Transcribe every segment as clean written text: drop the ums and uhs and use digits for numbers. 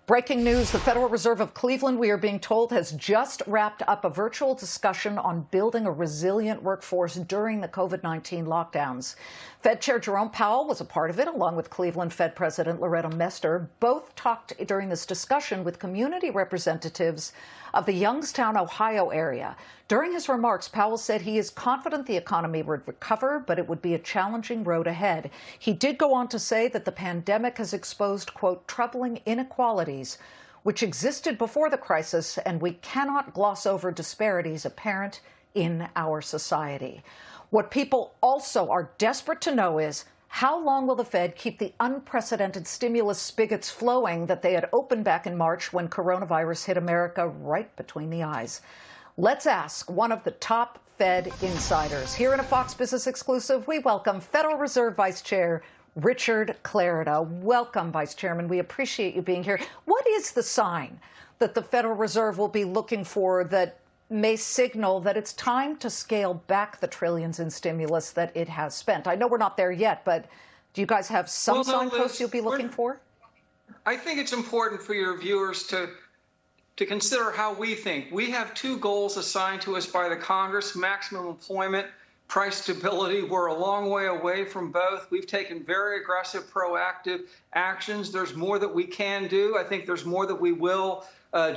Breaking news, the Federal Reserve of Cleveland, we are being told, has just wrapped up a virtual discussion on building a resilient workforce during the COVID-19 lockdowns. Fed Chair Jerome Powell was a part of it, along with Cleveland Fed President Loretta Mester. Both talked during this discussion with community representatives of the Youngstown, Ohio area. During his remarks, Powell said he is confident the economy would recover, but it would be a challenging road ahead. He did go on to say that the pandemic has exposed, quote, troubling inequalities which existed before the crisis, and we cannot gloss over disparities apparent in our society. What people also are desperate to know is, how long will the Fed keep the unprecedented stimulus spigots flowing that they had opened back in March when coronavirus hit America right between the eyes? Let's ask one of the top Fed insiders. Here in a Fox Business exclusive, we welcome Federal Reserve Vice Chair Richard Clarida. Welcome, Vice Chairman. We appreciate you being here. What is the sign that the Federal Reserve will be looking for that may signal that it's time to scale back the trillions in stimulus that it has spent? I know we're not there yet, but do you guys have some signposts you'll be looking for? I think it's important for your viewers to consider how we think. We have two goals assigned to us by the Congress: maximum employment, price stability. We're a long way away from both. We've taken very aggressive, proactive actions. There's more that we can do. I think there's more that we will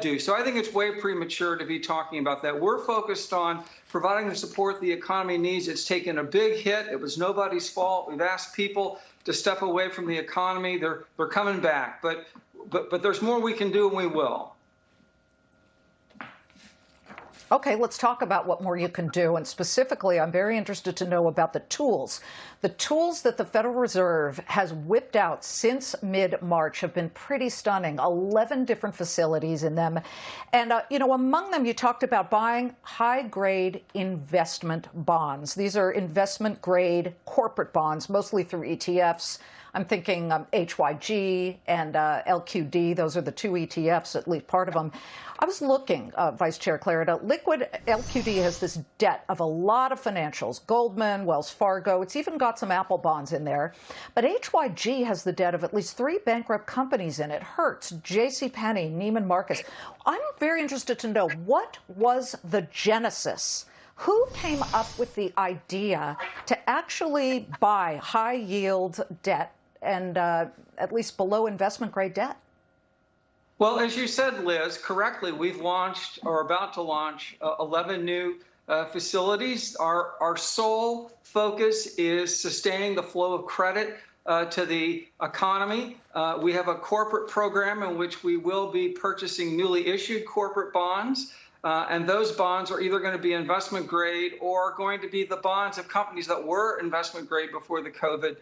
do. So I think it's way premature to be talking about that. We're focused on providing the support the economy needs. It's taken a big hit. It was nobody's fault. We've asked people to step away from the economy. They're coming back. But there's more we can do, and we will. Okay, let's talk about what more you can do. And specifically, I'm very interested to know about the tools. The tools that the Federal Reserve has whipped out since mid-March have been pretty stunning. 11 different facilities in them. And, among them, you talked about buying high-grade investment bonds. These are investment-grade corporate bonds, mostly through ETFs. I'm thinking HYG and LQD. Those are the two ETFs, at least part of them. I was looking, Vice Chair Clarida, liquid LQD has this debt of a lot of financials, Goldman, Wells Fargo. It's even got some Apple bonds in there. But HYG has the debt of at least 3 bankrupt companies in it: Hertz, JCPenney, Neiman Marcus. I'm very interested to know, what was the genesis? Who came up with the idea to actually buy high-yield debt and at least below investment-grade debt? Well, as you said, Liz, correctly, we've launched or about to launch 11 new facilities. Our sole focus is sustaining the flow of credit to the economy. We have a corporate program in which we will be purchasing newly issued corporate bonds. And those bonds are either going to be investment grade or going to be the bonds of companies that were investment grade before the COVID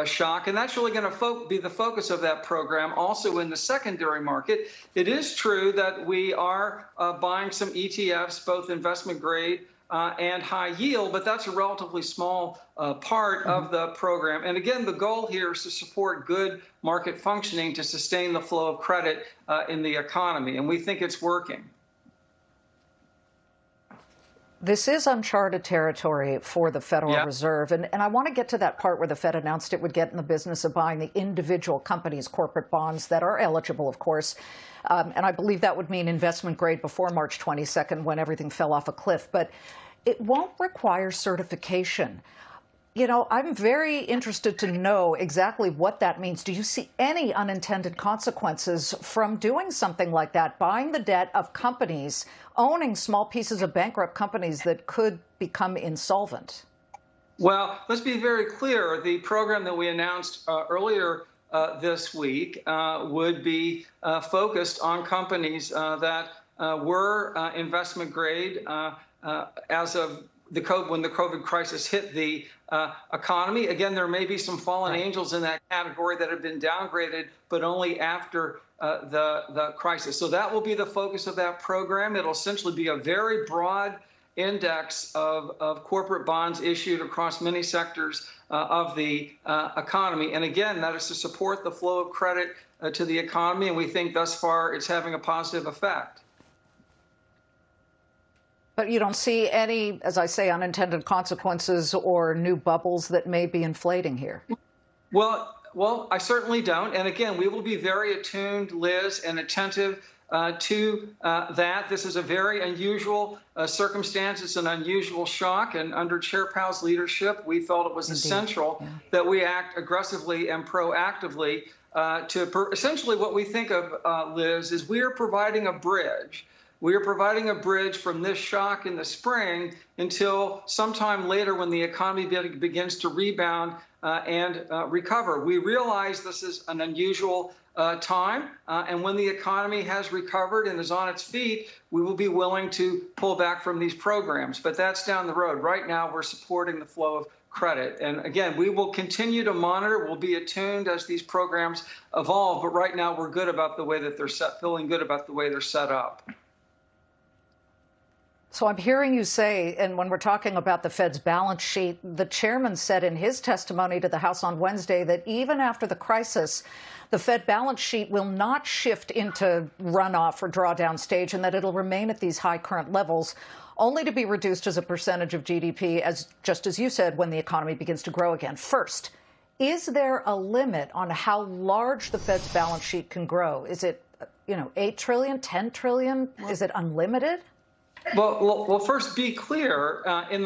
shock. And that's really going to be the focus of that program. Also in the secondary market, it is true that we are buying some ETFs, both investment grade and high yield, but that's a relatively small part of the program. And again, the goal here is to support good market functioning to sustain the flow of credit in the economy. And we think it's working. This is uncharted territory for the Federal Reserve, and I want to get to that part where the Fed announced it would get in the business of buying the individual companies' corporate bonds that are eligible, of course. And I believe that would mean investment grade before March 22nd, when everything fell off a cliff. But it won't require certification. I'm very interested to know exactly what that means. Do you see any unintended consequences from doing something like that, buying the debt of companies, owning small pieces of bankrupt companies that could become insolvent? Well, let's be very clear. The program that we announced earlier this week would be focused on companies that were investment grade as of when the COVID crisis hit the economy. Again, there may be some fallen angels in that category that have been downgraded, but only after the crisis. So that will be the focus of that program. It'll essentially be a very broad index of corporate bonds issued across many sectors of the economy. And again, that is to support the flow of credit to the economy. And we think thus far it's having a positive effect. But you don't see any, as I say, unintended consequences or new bubbles that may be inflating here? Well, Well, I certainly don't. And again, we will be very attuned, Liz, and attentive to that. This is a very unusual circumstance. It's an unusual shock. And under Chair Powell's leadership, we felt it was essential that we act aggressively and proactively essentially what we think of, Liz, is we are providing a bridge. We are providing a bridge from this shock in the spring until sometime later when the economy begins to rebound and recover. We realize this is an unusual time, and when the economy has recovered and is on its feet, we will be willing to pull back from these programs. But that's down the road. Right now, we're supporting the flow of credit. And again, we will continue to monitor. We'll be attuned as these programs evolve. But right now, we're good about the way that they're feeling good about the way they're set up. So I'm hearing you say, and when we're talking about the Fed's balance sheet, the chairman said in his testimony to the House on Wednesday that even after the crisis, the Fed balance sheet will not shift into runoff or drawdown stage, and that it'll remain at these high current levels, only to be reduced as a percentage of GDP, just as you said, when the economy begins to grow again. First, is there a limit on how large the Fed's balance sheet can grow? Is it, 8 trillion, 10 trillion? Is it unlimited? Well, first, be clear. In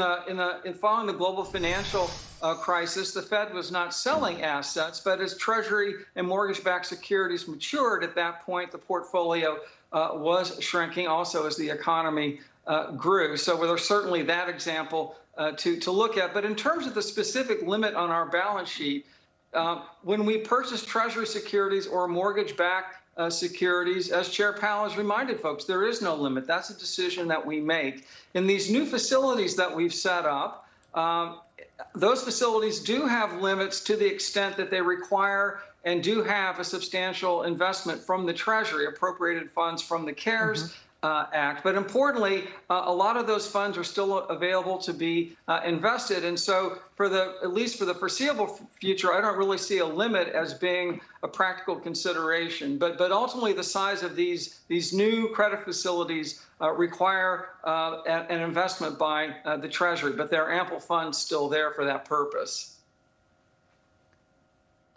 following the global financial crisis, the Fed was not selling assets, but as Treasury and mortgage-backed securities matured, at that point, the portfolio was shrinking. Also, as the economy grew, so there's certainly that example to look at. But in terms of the specific limit on our balance sheet, when we purchase Treasury securities or mortgage-backed securities, as Chair Powell has reminded folks, there is no limit. That's a decision that we make. In these new facilities that we've set up, those facilities do have limits to the extent that they require and do have a substantial investment from the Treasury, appropriated funds from the CARES Act. But importantly, a lot of those funds are still available to be invested. And so at least for the foreseeable future, I don't really see a limit as being a practical consideration. But ultimately, the size of these new credit facilities require an investment by the Treasury. But there are ample funds still there for that purpose.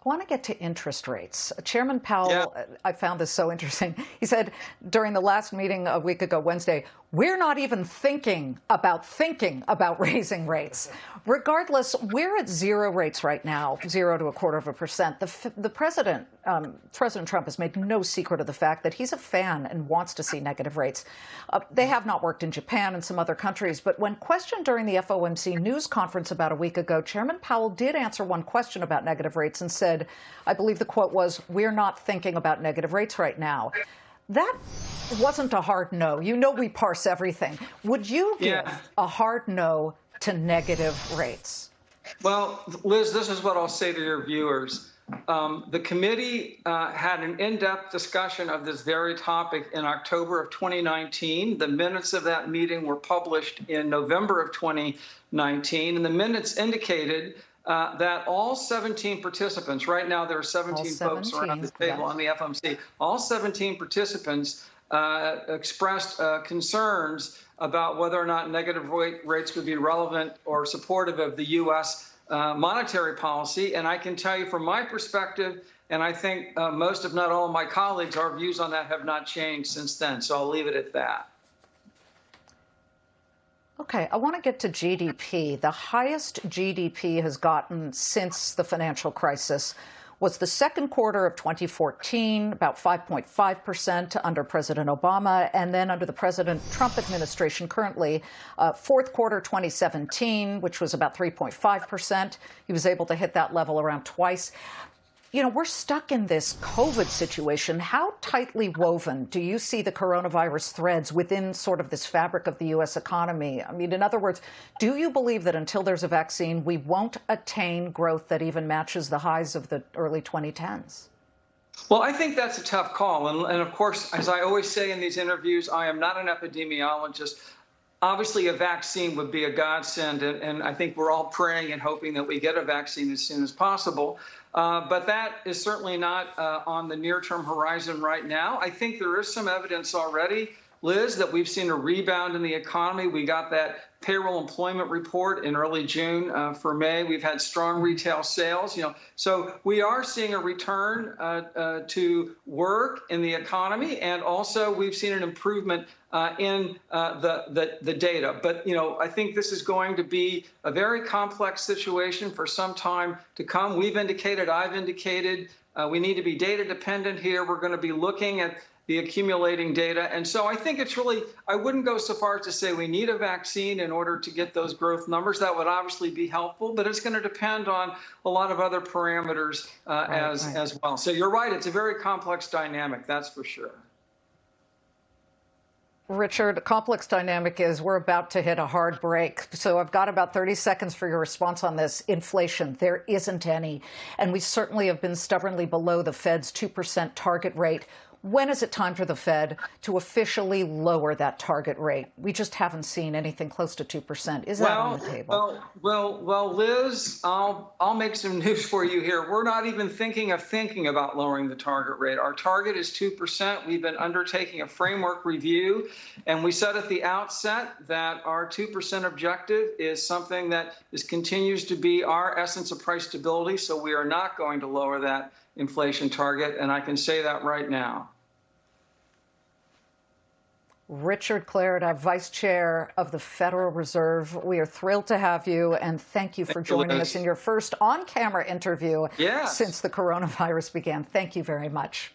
I want to get to interest rates. Chairman Powell, I found this so interesting. He said during the last meeting a week ago, Wednesday, we're not even thinking about raising rates. Regardless, we're at zero rates right now, 0 to 0.25%. The president, President Trump, has made no secret of the fact that he's a fan and wants to see negative rates. They have not worked in Japan and some other countries. But when questioned during the FOMC news conference about a week ago, Chairman Powell did answer one question about negative rates and said, I believe the quote was, "We're not thinking about negative rates right now." That wasn't a hard no. We parse everything. Would you give a hard no to negative rates? Well, Liz, this is what I'll say to your viewers. The committee had an in-depth discussion of this very topic in October of 2019. The minutes of that meeting were published in November of 2019, and the minutes indicated that all 17 participants, right now there are 17 folks around the table on the FOMC, all 17 participants expressed concerns about whether or not negative rates would be relevant or supportive of the U.S. Monetary policy. And I can tell you from my perspective, and I think most, if not all of my colleagues, our views on that have not changed since then. So I'll leave it at that. Okay, I want to get to GDP. The highest GDP has gotten since the financial crisis was the second quarter of 2014, about 5.5% under President Obama, and then under the President Trump administration currently, fourth quarter 2017, which was about 3.5%. He was able to hit that level around twice. We're stuck in this COVID situation. How tightly woven do you see the coronavirus threads within sort of this fabric of the U.S. economy? I mean, in other words, do you believe that until there's a vaccine, we won't attain growth that even matches the highs of the early 2010s? Well, I think that's a tough call. And of course, as I always say in these interviews, I am not an epidemiologist. Obviously, a vaccine would be a godsend, and I think we're all praying and hoping that we get a vaccine as soon as possible. But that is certainly not on the near-term horizon right now. I think there is some evidence already, Liz, that we've seen a rebound in the economy. We got that payroll employment report in early June for May. We've had strong retail sales, so we are seeing a return to work in the economy, and also we've seen an improvement in the data. But I think this is going to be a very complex situation for some time to come. I've indicated, we need to be data dependent here. We're going to be looking at the accumulating data. And so I think it's really, I wouldn't go so far as to say we need a vaccine in order to get those growth numbers. That would obviously be helpful, but it's going to depend on a lot of other parameters as well. So you're right, it's a very complex dynamic, that's for sure. Richard, a complex dynamic is we're about to hit a hard break. So I've got about 30 seconds for your response on this. Inflation, there isn't any. And we certainly have been stubbornly below the Fed's 2% target rate. When is it time for the Fed to officially lower that target rate? We just haven't seen anything close to 2%. Is that on the table? Well, Liz, I'll make some news for you here. We're not even thinking about lowering the target rate. Our target is 2%. We've been undertaking a framework review, and we said at the outset that our 2% objective is something that continues to be our essence of price stability. So we are not going to lower that inflation target, and I can say that right now. Richard Clarida, Vice Chair of the Federal Reserve, we are thrilled to have you, and thank you for joining us in your first on-camera interview since the coronavirus began. Thank you very much.